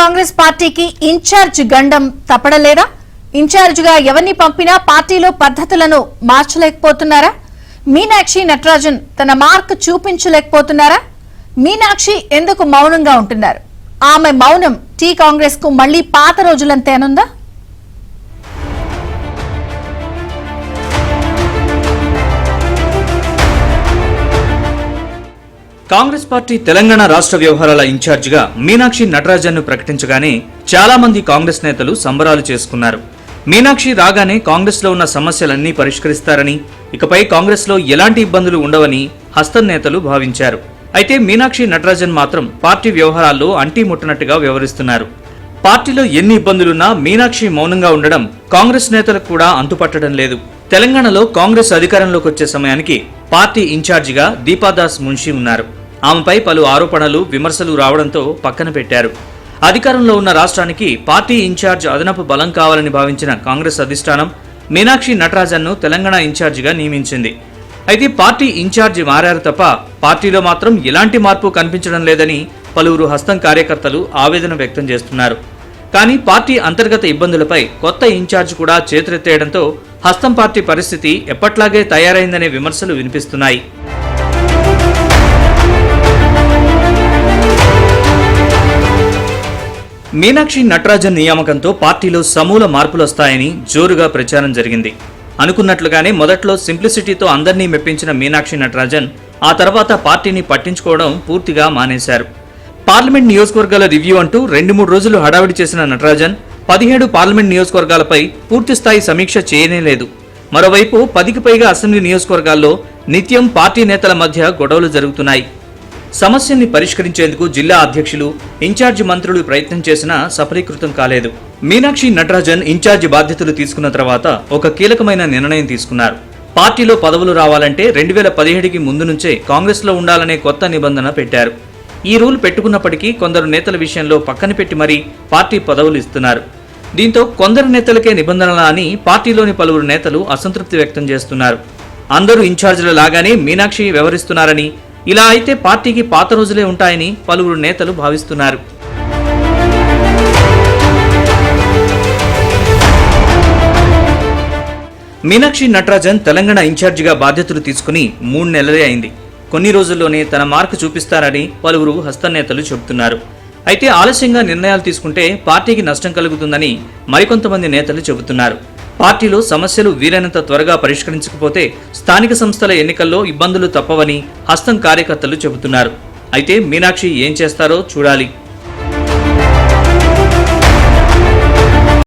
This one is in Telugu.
కాంగ్రెస్ పార్టీకి ఇన్ఛార్జ్ గండం తప్పడలేదా? ఇన్ఛార్జిగా ఎవరిని పంపినా పార్టీలో పద్ధతులను మార్చలేకపోతున్నారా? మీనాక్షి నటరాజన్ తన మార్క్ చూపించలేకపోతున్నారా? మీనాక్షి ఎందుకు మౌనంగా ఉంటున్నారు? ఆమె మౌనం టీ కాంగ్రెస్ కు మళ్లీ పాత రోజులంతేనుందా? కాంగ్రెస్ పార్టీ తెలంగాణ రాష్ట్ర వ్యవహారాల ఇన్ఛార్జిగా మీనాక్షి నటరాజన్ ను ప్రకటించగానే చాలా మంది కాంగ్రెస్ నేతలు సంబరాలు చేసుకున్నారు. మీనాక్షి రాగానే కాంగ్రెస్ లో ఉన్న సమస్యలన్నీ పరిష్కరిస్తారని, ఇకపై కాంగ్రెస్ లో ఎలాంటి ఇబ్బందులు ఉండవని హస్తం నేతలు భావించారు. అయితే మీనాక్షి నటరాజన్ మాత్రం పార్టీ వ్యవహారాల్లో అంటీ ముట్టనట్టుగా వ్యవహరిస్తున్నారు. పార్టీలో ఎన్ని ఇబ్బందులున్నా మీనాక్షి మౌనంగా ఉండడం కాంగ్రెస్ నేతలకు కూడా అంతుపట్టడం లేదు. తెలంగాణలో కాంగ్రెస్ అధికారంలోకి వచ్చే సమయానికి పార్టీ ఇన్ఛార్జిగా దీపాదాస్ మున్షి ఉన్నారు. ఆమెపై పలు ఆరోపణలు, విమర్శలు రావడంతో పక్కన పెట్టారు. అధికారంలో ఉన్న రాష్ట్రానికి పార్టీ ఇన్ఛార్జ్ అదనపు బలం కావాలని భావించిన కాంగ్రెస్ అధిష్టానం మీనాక్షి నటరాజన్ ను తెలంగాణ ఇన్ఛార్జిగా నియమించింది. అయితే పార్టీ ఇన్ఛార్జి మారారు తప్ప పార్టీలో మాత్రం ఎలాంటి మార్పు కనిపించడం లేదని పలువురు హస్తం కార్యకర్తలు ఆవేదన వ్యక్తం చేస్తున్నారు. కానీ పార్టీ అంతర్గత ఇబ్బందులపై కొత్త ఇన్ఛార్జ్ కూడా చేతులెత్తేయడంతో హస్తం పార్టీ పరిస్థితి ఎప్పట్లాగే తయారైందనే విమర్శలు వినిపిస్తున్నాయి. మీనాక్షి నటరాజన్ నియామకంతో పార్టీలో సమూల మార్పులొస్తాయని జోరుగా ప్రచారం జరిగింది. అనుకున్నట్లుగానే మొదట్లో సింప్లిసిటీతో అందర్నీ మెప్పించిన మీనాక్షి నటరాజన్ ఆ తర్వాత పార్టీని పట్టించుకోవడం పూర్తిగా మానేశారు. పార్లమెంట్ నియోజకవర్గాల రివ్యూ అంటూ 2-3 రోజులు హడావిడి చేసిన నటరాజన్ 17 పార్లమెంట్ నియోజకవర్గాలపై పూర్తిస్థాయి సమీక్ష చేయనేలేదు. మరోవైపు 10కి పైగా అసెంబ్లీ నియోజకవర్గాల్లో నిత్యం పార్టీ నేతల మధ్య గొడవలు జరుగుతున్నాయి. సమస్యల్ని పరిష్కరించేందుకు జిల్లా అధ్యక్షులు, ఇన్ఛార్జి మంత్రులు ప్రయత్నం చేసినా సఫలీకృతం కాలేదు. మీనాక్షి నటరాజన్ ఇన్ఛార్జి బాధ్యతలు తీసుకున్న తర్వాత ఒక కీలకమైన నిర్ణయం తీసుకున్నారు. పార్టీలో పదవులు రావాలంటే 2017కి ముందు నుంచే కాంగ్రెస్ లో ఉండాలనే కొత్త నిబంధన పెట్టారు. ఈ రూల్ పెట్టుకున్నప్పటికీ కొందరు నేతల విషయంలో పక్కన పెట్టి మరీ పార్టీ పదవులు ఇస్తున్నారు. దీంతో కొందరు నేతలకే నిబంధనలా అని పార్టీలోని పలువురు నేతలు అసంతృప్తి వ్యక్తం చేస్తున్నారు. అందరూ ఇన్ఛార్జీల లాగానే మీనాక్షి వ్యవహరిస్తున్నారని, ఇలా అయితే పార్టీకి పాత రోజులే ఉంటాయని పలువురు నేతలు భావిస్తున్నారు. మీనాక్షి నటరాజన్ తెలంగాణ ఇన్ఛార్జిగా బాధ్యతలు తీసుకుని 3 నెలలే అయింది. కొన్ని రోజుల్లోనే తన మార్కు చూపిస్తారని పలువురు హస్త నేతలు చెబుతున్నారు. అయితే ఆలస్యంగా నిర్ణయాలు తీసుకుంటే పార్టీకి నష్టం కలుగుతుందని మరికొంతమంది నేతలు చెబుతున్నారు. పార్టీలో సమస్యలు వీలైనంత త్వరగా పరిష్కరించకపోతే స్థానిక సంస్థల ఎన్నికల్లో ఇబ్బందులు తప్పవని హస్తం కార్యకర్తలు చెబుతున్నారు. అయితే మీనాక్షి ఏం చేస్తారో చూడాలి.